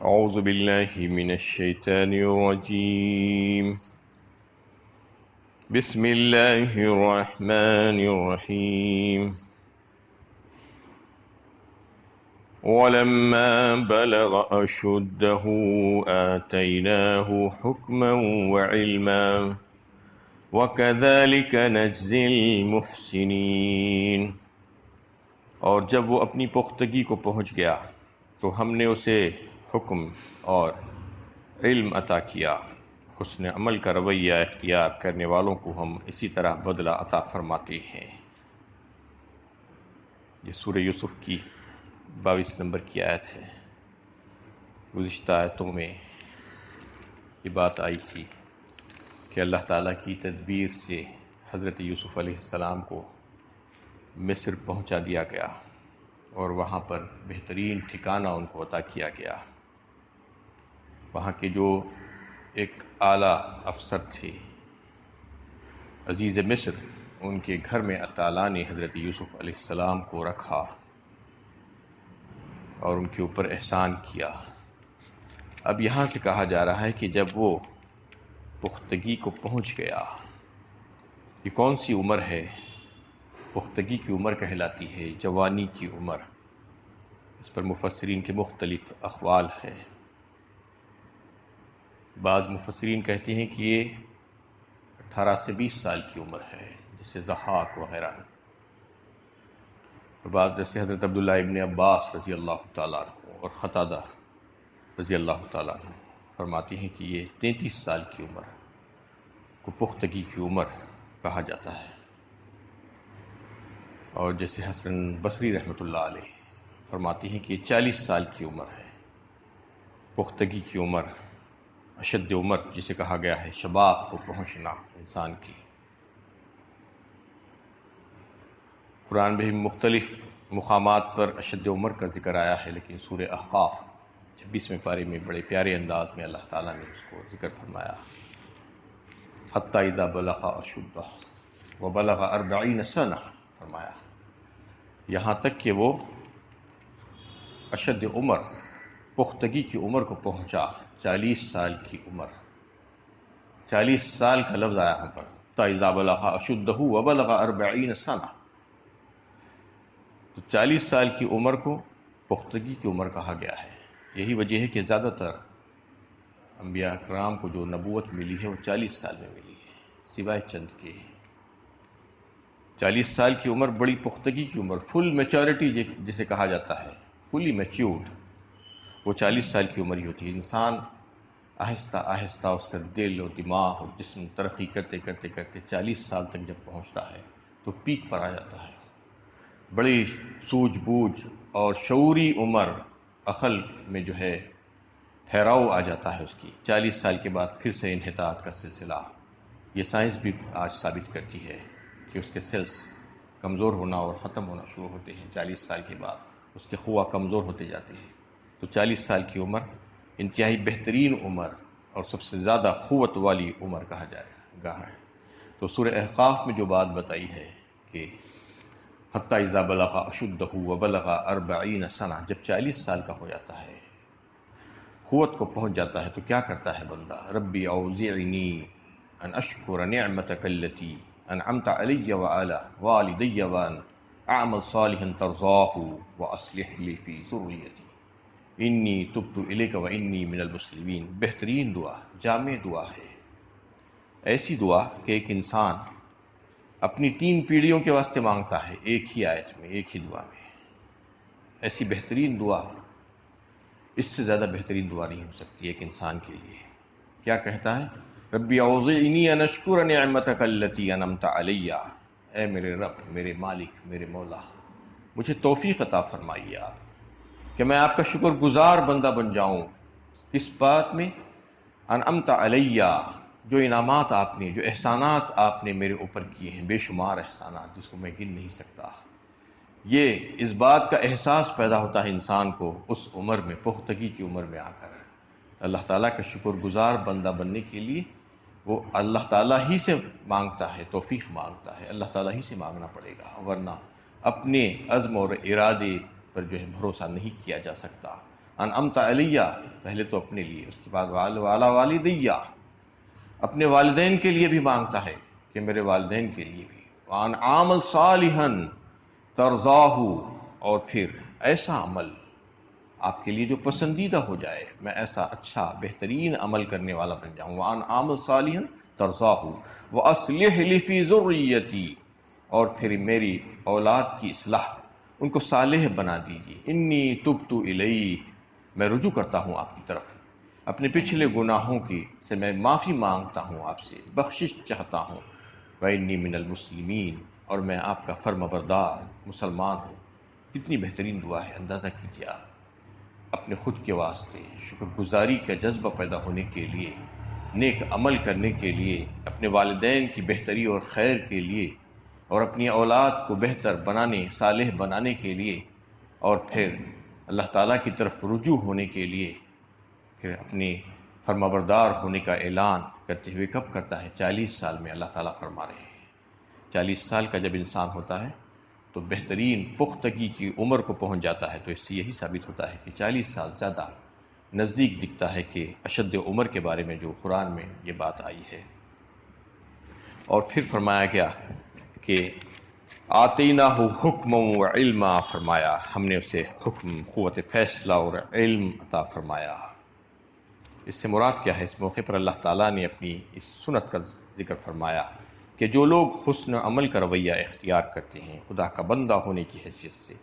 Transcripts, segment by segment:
أعوذ بالله من الشيطان الرجيم. بسم الله الرحمن الرحيم. ولما بلغ أشده آتيناه حكما وعلما وكذلك نجزي المحسنين. اور جب وہ اپنی پختگی کو پہنچ گیا تو ہم نے اسے حکم اور علم عطا کیا. حسن عمل کا رویہ اختیار کرنے والوں کو ہم اسی طرح بدلہ عطا فرماتے ہیں. یہ سورہ یوسف کی 22 نمبر کی آیت ہے. گزشتہ آیتوں میں یہ بات آئی تھی کہ اللہ تعالیٰ کی تدبیر سے حضرت یوسف علیہ السلام کو مصر پہنچا دیا گیا اور وہاں پر بہترین ٹھکانہ ان کو عطا کیا گیا. وہاں کے جو ایک اعلیٰ افسر تھے عزیز مصر، ان کے گھر میں اللہ تعالیٰ نے حضرت یوسف علیہ السلام کو رکھا اور ان کے اوپر احسان کیا. اب یہاں سے کہا جا رہا ہے کہ جب وہ پختگی کو پہنچ گیا، یہ کون سی عمر ہے؟ پختگی کی عمر کہلاتی ہے، جوانی کی عمر. اس پر مفسرین کے مختلف اقوال ہیں. بعض مفسرین کہتے ہیں کہ یہ 18 سے 20 سال کی عمر ہے، جیسے ضحاک وغیرہ. اور بعض جیسے حضرت عبداللہ ابن عباس رضی اللہ تعالیٰ عنہ اور قتادہ رضی اللہ تعالیٰ عنہ فرماتے ہیں کہ یہ 33 سال کی عمر کو پختگی کی عمر کہا جاتا ہے. اور جیسے حسن بصری رحمۃ اللہ علیہ فرماتے ہیں کہ یہ 40 سال کی عمر ہے. پختگی کی عمر، اشد عمر جسے کہا گیا ہے، شباب کو پہنچنا انسان کی. قرآن میں بھی مختلف مقامات پر اشد عمر کا ذکر آیا ہے، لیکن سورہ احقاف 26ویں پارے میں بڑے پیارے انداز میں اللہ تعالیٰ نے اس کو ذکر فرمایا. حتی اذا بلغ اشدہ وبلغ 40 سنہ فرمایا، یہاں تک کہ وہ اشد عمر، پختگی کی عمر کو پہنچا. 40 سال کی عمر، 40 سال کا لفظ آیا یہاں پر. حتی اذا بلغ اشدہ وبلغ 40 سنہ، تو 40 سال کی عمر کو پختگی کی عمر کہا گیا ہے. یہی وجہ ہے کہ زیادہ تر انبیاء اکرام کو جو نبوت ملی ہے وہ 40 سال میں ملی ہے، سوائے چند کے. 40 سال کی عمر بڑی پختگی کی عمر، فل میچورٹی جسے کہا جاتا ہے، فلی میچیورڈ، وہ 40 سال کی عمر ہی ہوتی ہے. انسان آہستہ آہستہ اس کا دل اور دماغ اور جسم ترقی کرتے کرتے کرتے 40 سال تک جب پہنچتا ہے تو پیک پر آ جاتا ہے. بڑی سوجھ بوجھ اور شعوری عمر، عقل میں جو ہے ٹھہراؤ آ جاتا ہے اس کی. 40 سال کے بعد پھر سے انحطاط کا سلسلہ، یہ سائنس بھی آج ثابت کرتی ہے کہ اس کے سیلز کمزور ہونا اور ختم ہونا شروع ہوتے ہیں. 40 سال کے بعد اس کے خواہ کمزور ہوتے جاتے ہیں. تو 40 سال کی عمر انتہائی بہترین عمر اور سب سے زیادہ قوت والی عمر کہا جائے گا ہے. تو سورہ احقاف میں جو بات بتائی ہے کہ حتی اذا بلغ اشدہ وبلغ 40 سنہ، جب 40 سال کا ہو جاتا ہے، قوت کو پہنچ جاتا ہے، تو کیا کرتا ہے بندہ؟ ربی اوزعنی ان اشکر نعمتک التی انعمت علی وعلی والدی وان اعمل صالحا ترضاہ واصلح لی فی ذریتی انی تبت الیک وانی من المسلمین. بہترین دعا، جامع دعا ہے. ایسی دعا کہ ایک انسان اپنی 3 پیڑھیوں کے واسطے مانگتا ہے ایک ہی آیت میں، ایک ہی دعا میں. ایسی بہترین دعا، اس سے زیادہ بہترین دعا نہیں ہو سکتی ایک انسان کے لیے. کیا کہتا ہے؟ ربی اوزعنی ان اشکر نعمتک التی انعمت علی، اے میرے رب، میرے مالک، میرے مولا، مجھے توفیق عطا فرمائیے آپ کہ میں آپ کا شکر گزار بندہ بن جاؤں. کس بات میں؟ انعمت علی، جو انعامات آپ نے، جو احسانات آپ نے میرے اوپر کیے ہیں، بے شمار احسانات جس کو میں گن نہیں سکتا. یہ اس بات کا احساس پیدا ہوتا ہے انسان کو اس عمر میں، پختگی کی عمر میں آ کر. اللہ تعالیٰ کا شکر گزار بندہ بننے کے لیے وہ اللہ تعالیٰ ہی سے مانگتا ہے، توفیق مانگتا ہے. اللہ تعالیٰ ہی سے مانگنا پڑے گا، ورنہ اپنے عزم اور ارادے پر جو ہے بھروسہ نہیں کیا جا سکتا. انعمت علیہ، پہلے تو اپنے لیے، اس کے بعد والا والدیہ، اپنے والدین کے لیے بھی مانگتا ہے کہ میرے والدین کے لیے بھی، وان عامل صالحا ترضاہ، اور پھر ایسا عمل آپ کے لیے جو پسندیدہ ہو جائے، میں ایسا اچھا بہترین عمل کرنے والا بن جاؤں، وان عامل صالحا ترضاہ واصلح لی فی ذریتی، اور پھر میری اولاد کی اصلاح، ان کو صالح بنا دیجیے، انی تبت الیک، میں رجوع کرتا ہوں آپ کی طرف، اپنے پچھلے گناہوں کی سے میں معافی مانگتا ہوں، آپ سے بخشش چاہتا ہوں، وانی من المسلمین، اور میں آپ کا فرما بردار مسلمان ہوں۔ کتنی بہترین دعا ہے، اندازہ کیجیے آپ، اپنے خود کے واسطے شکر گزاری کا جذبہ پیدا ہونے کے لیے، نیک عمل کرنے کے لیے، اپنے والدین کی بہتری اور خیر کے لیے، اور اپنی اولاد کو بہتر بنانے، صالح بنانے کے لیے، اور پھر اللہ تعالیٰ کی طرف رجوع ہونے کے لیے، پھر اپنے فرمانبردار ہونے کا اعلان کرتے ہوئے کب کرتا ہے؟ 40 سال میں اللہ تعالیٰ فرما رہے ہیں۔ 40 سال کا جب انسان ہوتا ہے تو بہترین پختگی کی عمر کو پہنچ جاتا ہے، تو اس سے یہی ثابت ہوتا ہے کہ 40 سال زیادہ نزدیک دکھتا ہے کہ اشد عمر کے بارے میں جو قرآن میں یہ بات آئی ہے۔ اور پھر فرمایا گیا کہ آتیناہ حکم و علما، فرمایا ہم نے اسے حکم، قوت فیصلہ اور علم عطا فرمایا۔ اس سے مراد کیا ہے؟ اس موقع پر اللہ تعالیٰ نے اپنی اس سنت کا ذکر فرمایا کہ جو لوگ حسن عمل کا رویہ اختیار کرتے ہیں، خدا کا بندہ ہونے کی حیثیت سے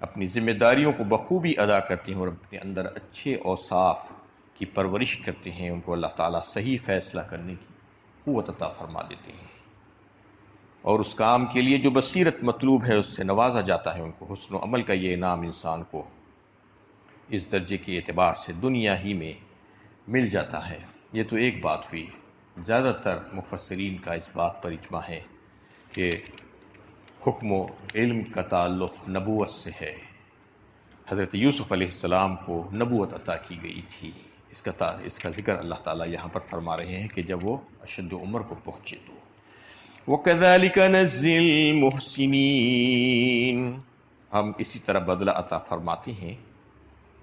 اپنی ذمہ داریوں کو بخوبی ادا کرتے ہیں اور اپنے اندر اچھے اوصاف کی پرورش کرتے ہیں، ان کو اللہ تعالیٰ صحیح فیصلہ کرنے کی قوت عطا فرما دیتے ہیں، اور اس کام کے لیے جو بصیرت مطلوب ہے اس سے نوازا جاتا ہے ان کو۔ حسن و عمل کا یہ انعام انسان کو اس درجے کے اعتبار سے دنیا ہی میں مل جاتا ہے۔ یہ تو ایک بات ہوئی، زیادہ تر مفسرین کا اس بات پر اجماع ہے کہ حکم و علم کا تعلق نبوت سے ہے۔ حضرت یوسف علیہ السلام کو نبوت عطا کی گئی تھی، اس کا ذکر اللہ تعالیٰ یہاں پر فرما رہے ہیں کہ جب وہ اشد عمر کو پہنچے تو وَكَذَلِكَ نَجْزِي الْمُحْسِنِينَ، ہم اسی طرح بدلہ عطا فرماتے ہیں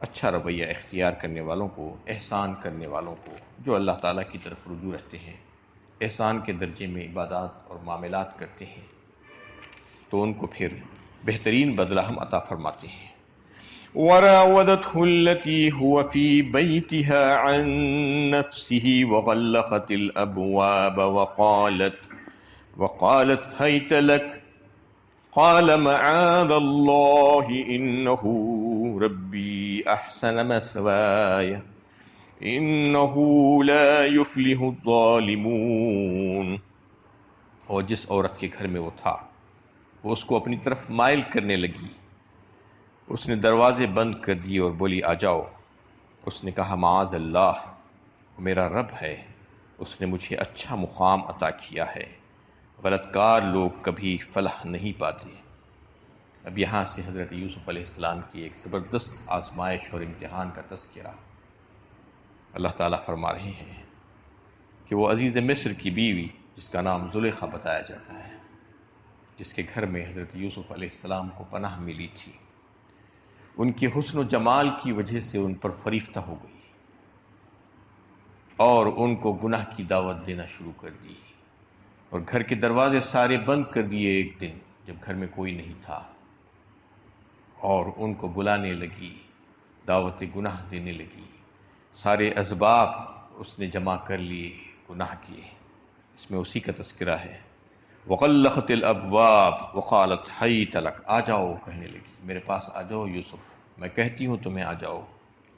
اچھا رویہ اختیار کرنے والوں کو، احسان کرنے والوں کو، جو اللہ تعالیٰ کی طرف رجوع رہتے ہیں، احسان کے درجے میں عبادات اور معاملات کرتے ہیں، تو ان کو پھر بہترین بدلہ ہم عطا فرماتے ہیں۔ وَرَاوَدَتْهُ الَّتِي هُوَ فِي بَيْتِهَا عَن نَّفْسِهِ وَغَلَّقَتِ الْأَبْوَابَ وَقَالَتْ هَيْتَ لَكَ قَالَ مَعَاذَ اللَّهِ إِنَّهُ رَبِّي أَحْسَنَ مَثْوَايَ إِنَّهُ لَا يُفْلِحُ الظَّالِمُونَ، اور جس عورت کے گھر میں وہ تھا وہ اس کو اپنی طرف مائل کرنے لگی، اس نے دروازے بند کر دیے اور بولی آ جاؤ۔ اس نے کہا معاذ اللہ، میرا رب ہے، اس نے مجھے اچھا مقام عطا کیا ہے، غلط کار لوگ کبھی فلاح نہیں پاتے۔ اب یہاں سے حضرت یوسف علیہ السلام کی ایک زبردست آزمائش اور امتحان کا تذکرہ اللہ تعالیٰ فرما رہے ہیں کہ وہ عزیز مصر کی بیوی جس کا نام زلیخا بتایا جاتا ہے، جس کے گھر میں حضرت یوسف علیہ السلام کو پناہ ملی تھی، ان کے حسن و جمال کی وجہ سے ان پر فریفتہ ہو گئی اور ان کو گناہ کی دعوت دینا شروع کر دی، اور گھر کے دروازے سارے بند کر دیے ایک دن جب گھر میں کوئی نہیں تھا، اور ان کو بلانے لگی، دعوت گناہ دینے لگی، سارے اسباب اس نے جمع کر لیے گناہ کیے۔ اس میں اسی کا تذکرہ ہے۔ وَغَلَّقَتِ الْأَبْوَابَ وَقَالَتْ حَيْتَ لَكَ، آ جاؤ کہنے لگی، میرے پاس آ جاؤ یوسف، میں کہتی ہوں تمہیں آ جاؤ۔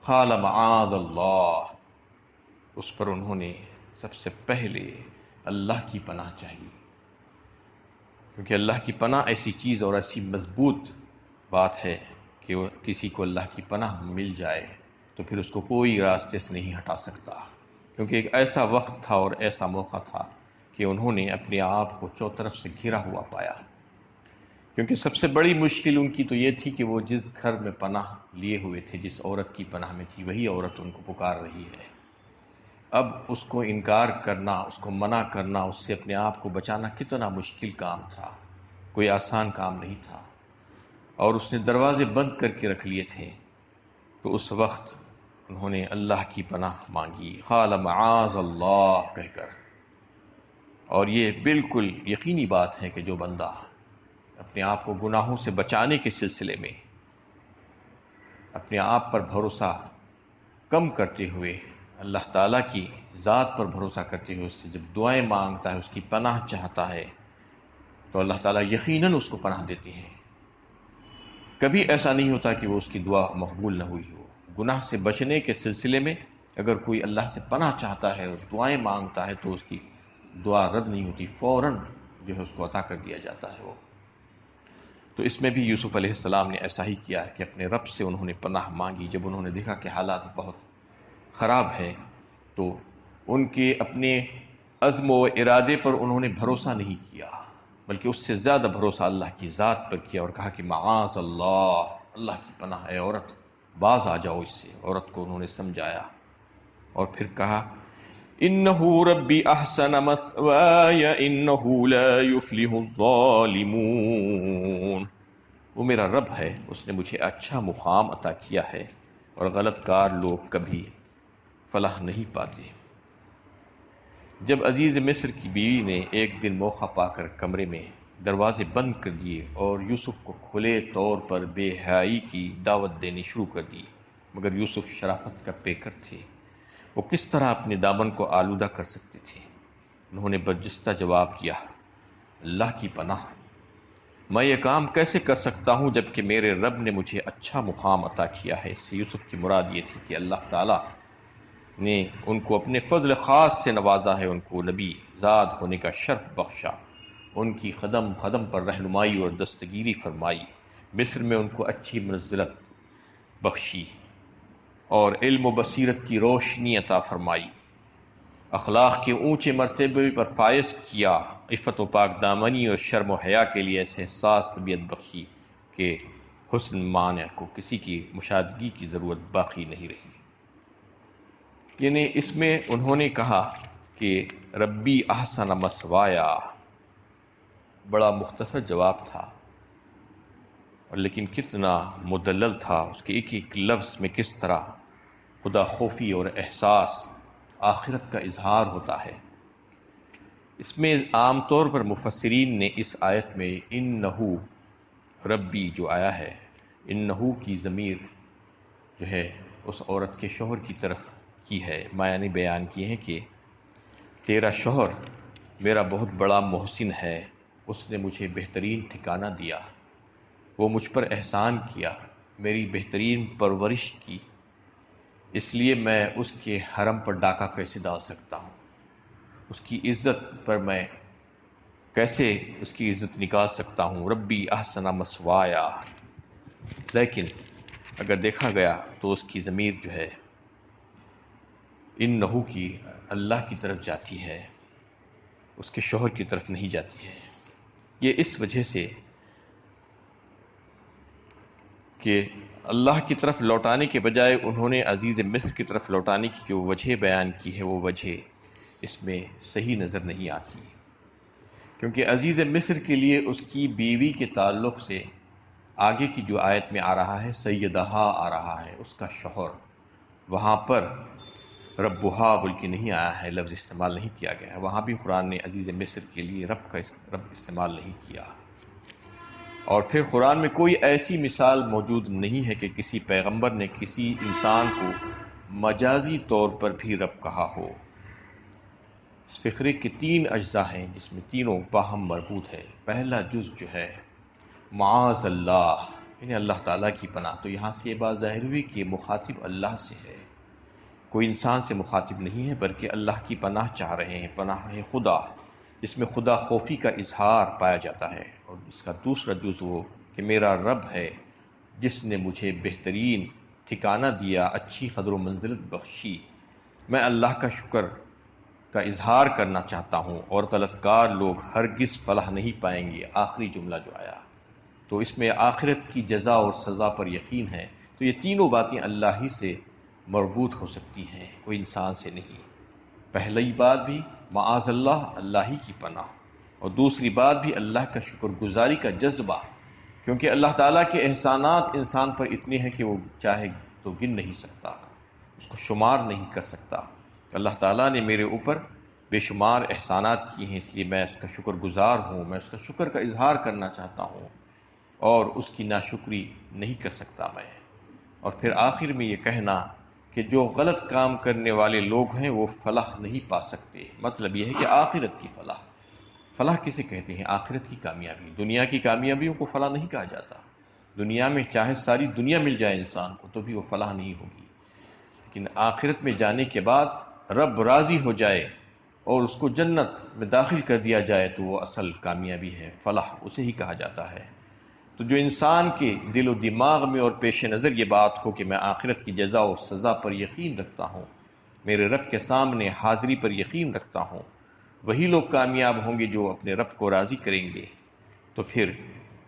قَالَ مَعَاذَ اللَّهِ، اس پر انہوں نے سب سے پہلے اللہ کی پناہ چاہی، کیونکہ اللہ کی پناہ ایسی چیز اور ایسی مضبوط بات ہے کہ کسی کو اللہ کی پناہ مل جائے تو پھر اس کو کوئی راستے سے نہیں ہٹا سکتا، کیونکہ ایک ایسا وقت تھا اور ایسا موقع تھا کہ انہوں نے اپنے آپ کو چوطرف سے گھرا ہوا پایا، کیونکہ سب سے بڑی مشکل ان کی تو یہ تھی کہ وہ جس گھر میں پناہ لیے ہوئے تھے، جس عورت کی پناہ میں تھی، وہی عورت ان کو پکار رہی ہے۔ اب اس کو انکار کرنا، اس کو منع کرنا، اس سے اپنے آپ کو بچانا کتنا مشکل کام تھا، کوئی آسان کام نہیں تھا، اور اس نے دروازے بند کر کے رکھ لیے تھے، تو اس وقت انہوں نے اللہ کی پناہ مانگی، قال معاذ اللہ کہہ کر۔ اور یہ بالکل یقینی بات ہے کہ جو بندہ اپنے آپ کو گناہوں سے بچانے کے سلسلے میں اپنے آپ پر بھروسہ کم کرتے ہوئے اللہ تعالیٰ کی ذات پر بھروسہ کرتے ہوئے اس سے جب دعائیں مانگتا ہے، اس کی پناہ چاہتا ہے، تو اللہ تعالیٰ یقیناً اس کو پناہ دیتے ہیں۔ کبھی ایسا نہیں ہوتا کہ وہ اس کی دعا مقبول نہ ہوئی ہو۔ گناہ سے بچنے کے سلسلے میں اگر کوئی اللہ سے پناہ چاہتا ہے اور دعائیں مانگتا ہے تو اس کی دعا رد نہیں ہوتی، فوراً جو ہے اس کو عطا کر دیا جاتا ہے وہ۔ تو اس میں بھی یوسف علیہ السلام نے ایسا ہی کیا کہ اپنے رب سے انہوں نے پناہ مانگی۔ جب انہوں نے دیکھا کہ حالات بہت خراب ہے تو ان کے اپنے عزم و ارادے پر انہوں نے بھروسہ نہیں کیا، بلکہ اس سے زیادہ بھروسہ اللہ کی ذات پر کیا اور کہا کہ معاذ اللہ، اللہ کی پناہ ہے، عورت باز آ جاؤ اس سے۔ عورت کو انہوں نے سمجھایا اور پھر کہا انہو ربی احسن مثوای انہو لا یفلح الظالمون، وہ میرا رب ہے، اس نے مجھے اچھا مقام عطا کیا ہے اور غلط کار لوگ کبھی فلاح نہیں پاتے۔ جب عزیز مصر کی بیوی نے ایک دن موقع پا کر کمرے میں دروازے بند کر دیے اور یوسف کو کھلے طور پر بے حیائی کی دعوت دینی شروع کر دی، مگر یوسف شرافت کا پیکر تھے، وہ کس طرح اپنے دامن کو آلودہ کر سکتے تھے؟ انہوں نے برجستہ جواب دیا، اللہ کی پناہ، میں یہ کام کیسے کر سکتا ہوں جبکہ میرے رب نے مجھے اچھا مقام عطا کیا ہے۔ اس سے یوسف کی مراد یہ تھی کہ اللہ تعالیٰ نے ان کو اپنے فضل خاص سے نوازا ہے، ان کو نبی زاد ہونے کا شرف بخشا، ان کی قدم قدم پر رہنمائی اور دستگیری فرمائی، مصر میں ان کو اچھی منزلت بخشی اور علم و بصیرت کی روشنی عطا فرمائی، اخلاق کے اونچے مرتبے پر فائز کیا، عفت و پاک دامنی اور شرم و حیا کے لیے ایسے حساس طبیعت بخشی کہ حسن معنی کو کسی کی مشاہدگی کی ضرورت باقی نہیں رہی۔ یعنی اس میں انہوں نے کہا کہ ربی احسن مثوایا، بڑا مختصر جواب تھا لیکن کتنا مدلل تھا، اس کے ایک ایک لفظ میں کس طرح خدا خوفی اور احساس آخرت کا اظہار ہوتا ہے۔ اس میں عام طور پر مفسرین نے اس آیت میں انہو ربی جو آیا ہے، انہو کی ضمیر جو ہے اس عورت کے شوہر کی طرف کی ہے، معنی بیان کیے ہیں کہ تیرا شوہر میرا بہت بڑا محسن ہے، اس نے مجھے بہترین ٹھکانہ دیا، وہ مجھ پر احسان کیا، میری بہترین پرورش کی، اس لیے میں اس کے حرم پر ڈاکہ کیسے ڈال سکتا ہوں، اس کی عزت پر میں کیسے اس کی عزت نکال سکتا ہوں، ربی احسن مثوایا۔ لیکن اگر دیکھا گیا تو اس کی ضمیر جو ہے انہو کی اللہ کی طرف جاتی ہے، اس کے شوہر کی طرف نہیں جاتی ہے۔ یہ اس وجہ سے کہ اللہ کی طرف لوٹانے کے بجائے انہوں نے عزیز مصر کی طرف لوٹانے کی جو وجہ بیان کی ہے وہ وجہ اس میں صحیح نظر نہیں آتی، کیونکہ عزیز مصر کے لیے اس کی بیوی کے تعلق سے آگے کی جو آیت میں آ رہا ہے سیدہا آ رہا ہے، اس کا شوہر، وہاں پر ربہا بول کے نہیں آیا ہے، لفظ استعمال نہیں کیا گیا ہے، وہاں بھی قرآن نے عزیز مصر کے لیے رب استعمال نہیں کیا۔ اور پھر قرآن میں کوئی ایسی مثال موجود نہیں ہے کہ کسی پیغمبر نے کسی انسان کو مجازی طور پر بھی رب کہا ہو۔ اس فقرے کے 3 اجزاء ہیں جس میں تینوں باہم مربوط ہے۔ پہلا جز جو ہے معاذ اللہ، یعنی اللہ تعالیٰ کی پناہ، تو یہاں سے یہ بات ظاہر ہوئی کہ مخاطب اللہ سے ہے، کوئی انسان سے مخاطب نہیں ہے بلکہ اللہ کی پناہ چاہ رہے ہیں، پناہ خدا، جس میں خدا خوفی کا اظہار پایا جاتا ہے۔ اور اس کا دوسرا جز وہ کہ میرا رب ہے جس نے مجھے بہترین ٹھکانہ دیا، اچھی قدر و منزلت بخشی، میں اللہ کا شکر کا اظہار کرنا چاہتا ہوں، اور غلط کار لوگ ہرگز فلاح نہیں پائیں گے، آخری جملہ جو آیا، تو اس میں آخرت کی جزا اور سزا پر یقین ہے۔ تو یہ تینوں باتیں اللہ ہی سے مربوط ہو سکتی ہیں، کوئی انسان سے نہیں۔ پہلی بات بھی معاذ اللہ، اللہ ہی کی پناہ، اور دوسری بات بھی اللہ کا شکر گزاری کا جذبہ، کیونکہ اللہ تعالیٰ کے احسانات انسان پر اتنے ہیں کہ وہ چاہے تو گن نہیں سکتا، اس کو شمار نہیں کر سکتا۔ اللہ تعالیٰ نے میرے اوپر بے شمار احسانات کیے ہیں، اس لیے میں اس کا شکر گزار ہوں، میں اس کا شکر کا اظہار کرنا چاہتا ہوں، اور اس کی ناشکری نہیں کر سکتا میں۔ اور پھر آخر میں یہ کہنا کہ جو غلط کام کرنے والے لوگ ہیں وہ فلاح نہیں پا سکتے، مطلب یہ ہے کہ آخرت کی فلاح۔ فلاح کسے کہتے ہیں؟ آخرت کی کامیابی۔ دنیا کی کامیابیوں کو فلاح نہیں کہا جاتا۔ دنیا میں چاہے ساری دنیا مل جائے انسان کو تو بھی وہ فلاح نہیں ہوگی، لیکن آخرت میں جانے کے بعد رب راضی ہو جائے اور اس کو جنت میں داخل کر دیا جائے تو وہ اصل کامیابی ہے، فلاح اسے ہی کہا جاتا ہے۔ تو جو انسان کے دل و دماغ میں اور پیش نظر یہ بات ہو کہ میں آخرت کی جزا و سزا پر یقین رکھتا ہوں، میرے رب کے سامنے حاضری پر یقین رکھتا ہوں، وہی لوگ کامیاب ہوں گے جو اپنے رب کو راضی کریں گے۔ تو پھر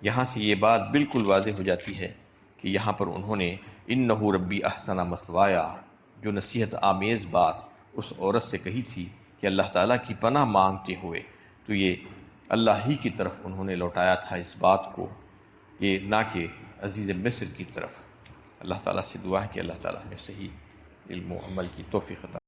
یہاں سے یہ بات بالکل واضح ہو جاتی ہے کہ یہاں پر انہوں نے انہ ربی احسن مثوایا، جو نصیحت آمیز بات اس عورت سے کہی تھی کہ اللہ تعالیٰ کی پناہ مانگتے ہوئے، تو یہ اللہ ہی کی طرف انہوں نے لوٹایا تھا اس بات کو، یہ نہ کہ عزیز مصر کی طرف۔ اللہ تعالیٰ سے دعا ہے کہ اللہ تعالیٰ ہمیں صحیح علم و عمل کی توفیق عطا